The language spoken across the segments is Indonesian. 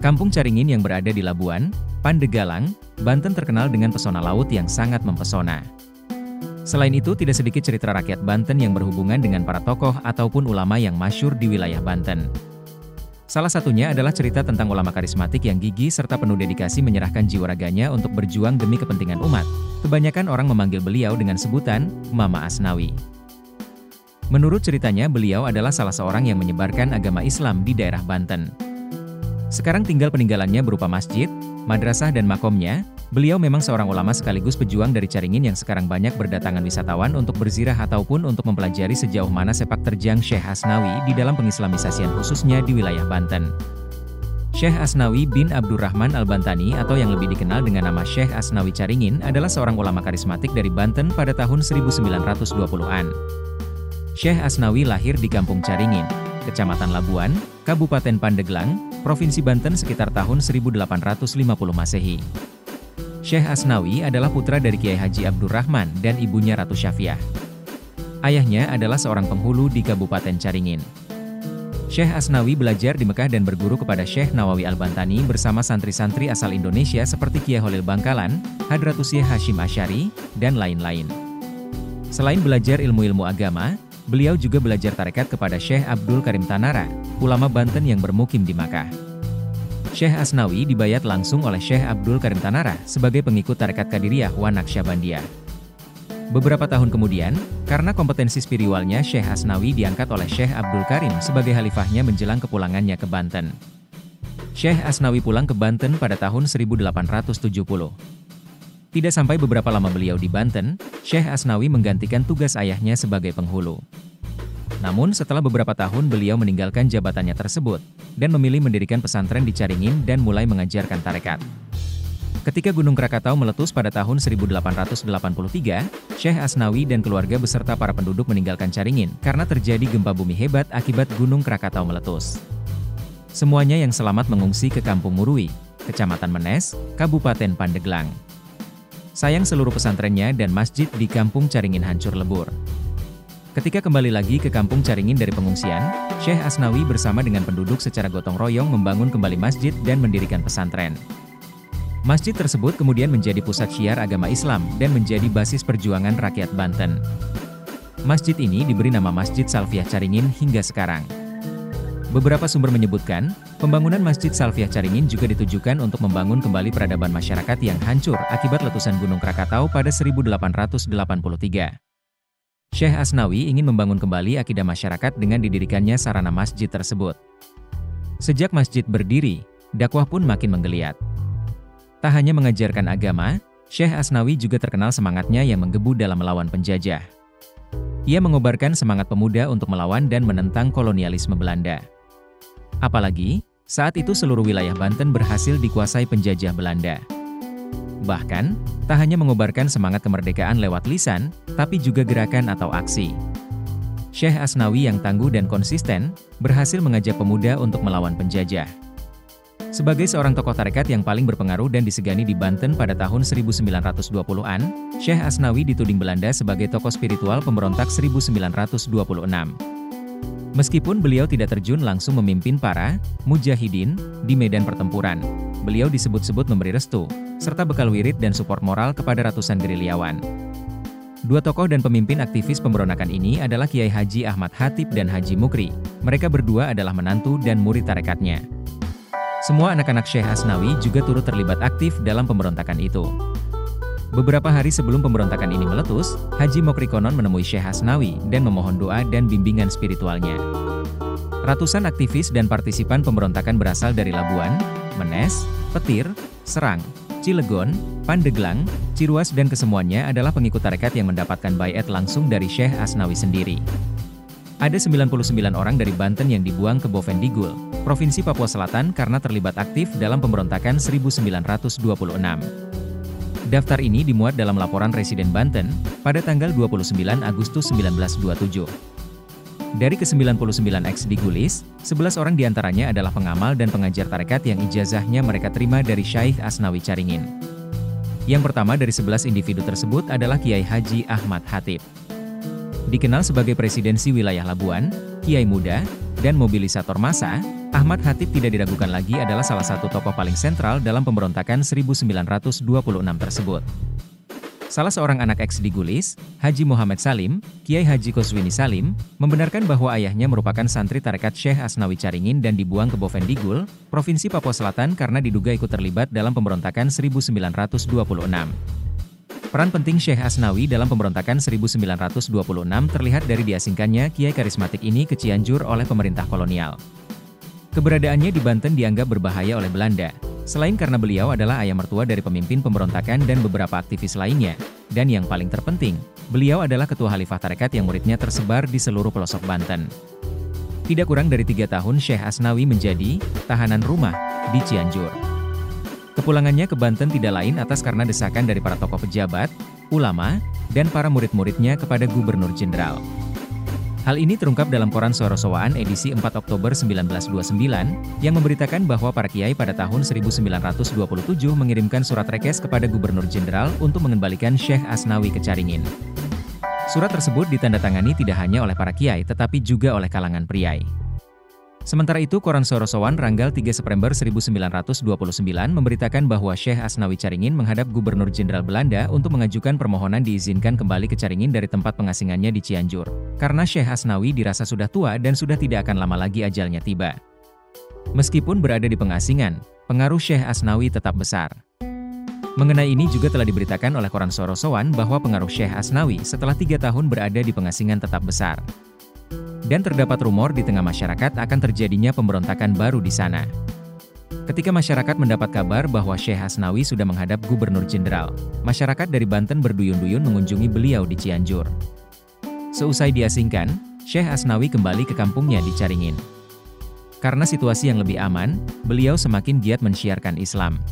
Kampung Caringin yang berada di Labuan, Pandegalang, Banten terkenal dengan pesona laut yang sangat mempesona. Selain itu, tidak sedikit cerita rakyat Banten yang berhubungan dengan para tokoh ataupun ulama yang masyhur di wilayah Banten. Salah satunya adalah cerita tentang ulama karismatik yang gigih serta penuh dedikasi menyerahkan jiwa raganya untuk berjuang demi kepentingan umat. Kebanyakan orang memanggil beliau dengan sebutan Mama Asnawi. Menurut ceritanya, beliau adalah salah seorang yang menyebarkan agama Islam di daerah Banten. Sekarang tinggal peninggalannya berupa masjid, madrasah dan makomnya. Beliau memang seorang ulama sekaligus pejuang dari Caringin yang sekarang banyak berdatangan wisatawan untuk berzirah ataupun untuk mempelajari sejauh mana sepak terjang Syekh Asnawi di dalam pengislamisasian khususnya di wilayah Banten. Syekh Asnawi bin Abdurrahman Al-Bantani atau yang lebih dikenal dengan nama Syekh Asnawi Caringin adalah seorang ulama karismatik dari Banten pada tahun 1920-an. Syekh Asnawi lahir di Kampung Caringin, Kecamatan Labuan, Kabupaten Pandeglang, Provinsi Banten sekitar tahun 1850 Masehi. Syekh Asnawi adalah putra dari Kiai Haji Abdurrahman dan ibunya Ratu Syafiah. Ayahnya adalah seorang penghulu di Kabupaten Caringin. Syekh Asnawi belajar di Mekah dan berguru kepada Syekh Nawawi Al-Bantani bersama santri-santri asal Indonesia seperti Kiai Holil Bangkalan, Hadratus Syekh Hashim Asy'ari, dan lain-lain. Selain belajar ilmu-ilmu agama, beliau juga belajar tarekat kepada Syekh Abdul Karim Tanara, ulama Banten yang bermukim di Makkah. Syekh Asnawi dibayat langsung oleh Syekh Abdul Karim Tanara sebagai pengikut tarekat Qadiriyah wa Naqsyabandiyah. Beberapa tahun kemudian, karena kompetensi spiritualnya, Syekh Asnawi diangkat oleh Syekh Abdul Karim sebagai khalifahnya menjelang kepulangannya ke Banten. Syekh Asnawi pulang ke Banten pada tahun 1870. Tidak sampai beberapa lama beliau di Banten, Syekh Asnawi menggantikan tugas ayahnya sebagai penghulu. Namun setelah beberapa tahun beliau meninggalkan jabatannya tersebut, dan memilih mendirikan pesantren di Caringin dan mulai mengajarkan tarekat. Ketika Gunung Krakatau meletus pada tahun 1883, Syekh Asnawi dan keluarga beserta para penduduk meninggalkan Caringin karena terjadi gempa bumi hebat akibat Gunung Krakatau meletus. Semuanya yang selamat mengungsi ke Kampung Murui, Kecamatan Menes, Kabupaten Pandeglang. Sayang seluruh pesantrennya dan masjid di Kampung Caringin hancur lebur. Ketika kembali lagi ke Kampung Caringin dari pengungsian, Syekh Asnawi bersama dengan penduduk secara gotong royong membangun kembali masjid dan mendirikan pesantren. Masjid tersebut kemudian menjadi pusat syiar agama Islam dan menjadi basis perjuangan rakyat Banten. Masjid ini diberi nama Masjid Salfiah Caringin hingga sekarang. Beberapa sumber menyebutkan, pembangunan Masjid Salfiah Caringin juga ditujukan untuk membangun kembali peradaban masyarakat yang hancur akibat letusan Gunung Krakatau pada 1883. Syekh Asnawi ingin membangun kembali akidah masyarakat dengan didirikannya sarana masjid tersebut. Sejak masjid berdiri, dakwah pun makin menggeliat. Tak hanya mengajarkan agama, Syekh Asnawi juga terkenal semangatnya yang menggebu dalam melawan penjajah. Ia mengobarkan semangat pemuda untuk melawan dan menentang kolonialisme Belanda. Apalagi, saat itu seluruh wilayah Banten berhasil dikuasai penjajah Belanda. Bahkan, tak hanya mengobarkan semangat kemerdekaan lewat lisan, tapi juga gerakan atau aksi. Syekh Asnawi yang tangguh dan konsisten, berhasil mengajak pemuda untuk melawan penjajah. Sebagai seorang tokoh tarekat yang paling berpengaruh dan disegani di Banten pada tahun 1920-an, Syekh Asnawi dituding Belanda sebagai tokoh spiritual pemberontak 1926. Meskipun beliau tidak terjun langsung memimpin para mujahidin di medan pertempuran, beliau disebut-sebut memberi restu, serta bekal wirid dan support moral kepada ratusan gerilyawan. Dua tokoh dan pemimpin aktivis pemberontakan ini adalah Kiai Haji Ahmad Khatib dan Haji Mukri. Mereka berdua adalah menantu dan murid tarekatnya. Semua anak-anak Syekh Asnawi juga turut terlibat aktif dalam pemberontakan itu. Beberapa hari sebelum pemberontakan ini meletus, Haji Mukri konon menemui Syekh Asnawi dan memohon doa dan bimbingan spiritualnya. Ratusan aktivis dan partisipan pemberontakan berasal dari Labuan, Menes, Petir, Serang, Cilegon, Pandeglang, Ciruas dan kesemuanya adalah pengikut tarekat yang mendapatkan baiat langsung dari Syekh Asnawi sendiri. Ada 99 orang dari Banten yang dibuang ke Bovendigul, Provinsi Papua Selatan karena terlibat aktif dalam pemberontakan 1926. Daftar ini dimuat dalam laporan Residen Banten, pada tanggal 29 Agustus 1927. Dari ke-99 ex digulis, 11 orang diantaranya adalah pengamal dan pengajar tarekat yang ijazahnya mereka terima dari Syekh Asnawi Caringin. Yang pertama dari 11 individu tersebut adalah Kiai Haji Ahmad Khatib. Dikenal sebagai presidensi wilayah Labuan, Kiai Muda, dan mobilisator massa, Ahmad Khatib tidak diragukan lagi adalah salah satu tokoh paling sentral dalam pemberontakan 1926 tersebut. Salah seorang anak eks di Gulis, Haji Muhammad Salim, Kiai Haji Koswini Salim, membenarkan bahwa ayahnya merupakan santri tarekat Syekh Asnawi Caringin dan dibuang ke Bovendigul, Provinsi Papua Selatan karena diduga ikut terlibat dalam pemberontakan 1926. Peran penting Syekh Asnawi dalam pemberontakan 1926 terlihat dari diasingkannya Kiai karismatik ini ke Cianjur oleh pemerintah kolonial. Keberadaannya di Banten dianggap berbahaya oleh Belanda, selain karena beliau adalah ayah mertua dari pemimpin pemberontakan dan beberapa aktivis lainnya, dan yang paling terpenting, beliau adalah ketua Khalifah Tarekat yang muridnya tersebar di seluruh pelosok Banten. Tidak kurang dari 3 tahun Syekh Asnawi menjadi tahanan rumah di Cianjur. Kepulangannya ke Banten tidak lain atas karena desakan dari para tokoh pejabat, ulama, dan para murid-muridnya kepada Gubernur Jenderal. Hal ini terungkap dalam koran Suara Sowaan edisi 4 Oktober 1929, yang memberitakan bahwa para kiai pada tahun 1927 mengirimkan surat rekes kepada Gubernur Jenderal untuk mengembalikan Syekh Asnawi ke Caringin. Surat tersebut ditandatangani tidak hanya oleh para kiai tetapi juga oleh kalangan priai. Sementara itu koran Suara Sowaan Ranggal 3 September 1929 memberitakan bahwa Syekh Asnawi Caringin menghadap Gubernur Jenderal Belanda untuk mengajukan permohonan diizinkan kembali ke Caringin dari tempat pengasingannya di Cianjur, karena Syekh Asnawi dirasa sudah tua dan sudah tidak akan lama lagi ajalnya tiba. Meskipun berada di pengasingan, pengaruh Syekh Asnawi tetap besar. Mengenai ini juga telah diberitakan oleh koran Suara Sowaan bahwa pengaruh Syekh Asnawi setelah 3 tahun berada di pengasingan tetap besar. Dan terdapat rumor di tengah masyarakat akan terjadinya pemberontakan baru di sana. Ketika masyarakat mendapat kabar bahwa Syekh Asnawi sudah menghadap Gubernur Jenderal, masyarakat dari Banten berduyun-duyun mengunjungi beliau di Cianjur. Seusai diasingkan, Syekh Asnawi kembali ke kampungnya di Caringin. Karena situasi yang lebih aman, beliau semakin giat mensyiarkan Islam.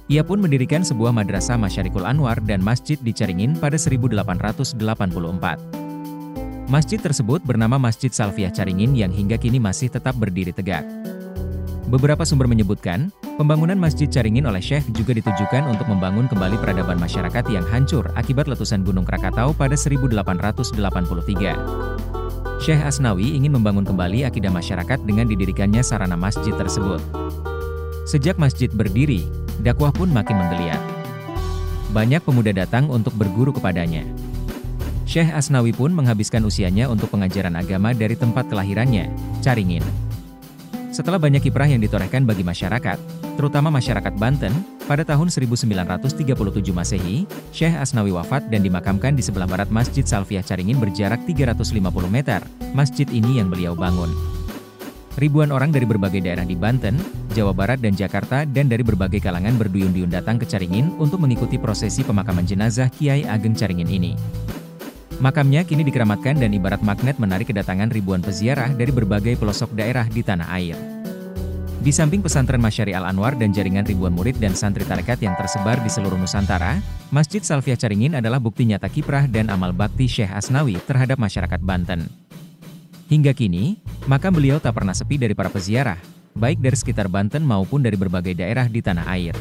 Ia pun mendirikan sebuah madrasah Masyarikul Anwar dan masjid di Caringin pada 1884. Masjid tersebut bernama Masjid Salfiah Caringin yang hingga kini masih tetap berdiri tegak. Beberapa sumber menyebutkan, pembangunan Masjid Caringin oleh Syekh juga ditujukan untuk membangun kembali peradaban masyarakat yang hancur akibat letusan Gunung Krakatau pada 1883. Syekh Asnawi ingin membangun kembali akidah masyarakat dengan didirikannya sarana masjid tersebut. Sejak masjid berdiri, dakwah pun makin menggeliat. Banyak pemuda datang untuk berguru kepadanya. Syekh Asnawi pun menghabiskan usianya untuk pengajaran agama dari tempat kelahirannya, Caringin. Setelah banyak kiprah yang ditorehkan bagi masyarakat, terutama masyarakat Banten, pada tahun 1937 Masehi, Syekh Asnawi wafat dan dimakamkan di sebelah barat Masjid Salfiah Caringin berjarak 350 meter, masjid ini yang beliau bangun. Ribuan orang dari berbagai daerah di Banten, Jawa Barat dan Jakarta dan dari berbagai kalangan berduyun-duyun datang ke Caringin untuk mengikuti prosesi pemakaman jenazah Kiai Ageng Caringin ini. Makamnya kini dikeramatkan dan ibarat magnet menarik kedatangan ribuan peziarah dari berbagai pelosok daerah di tanah air. Di samping pesantren Masyari Al-Anwar dan jaringan ribuan murid dan santri tarekat yang tersebar di seluruh Nusantara, Masjid Salfiah Caringin adalah bukti nyata kiprah dan amal bakti Syekh Asnawi terhadap masyarakat Banten. Hingga kini, makam beliau tak pernah sepi dari para peziarah, baik dari sekitar Banten maupun dari berbagai daerah di tanah air.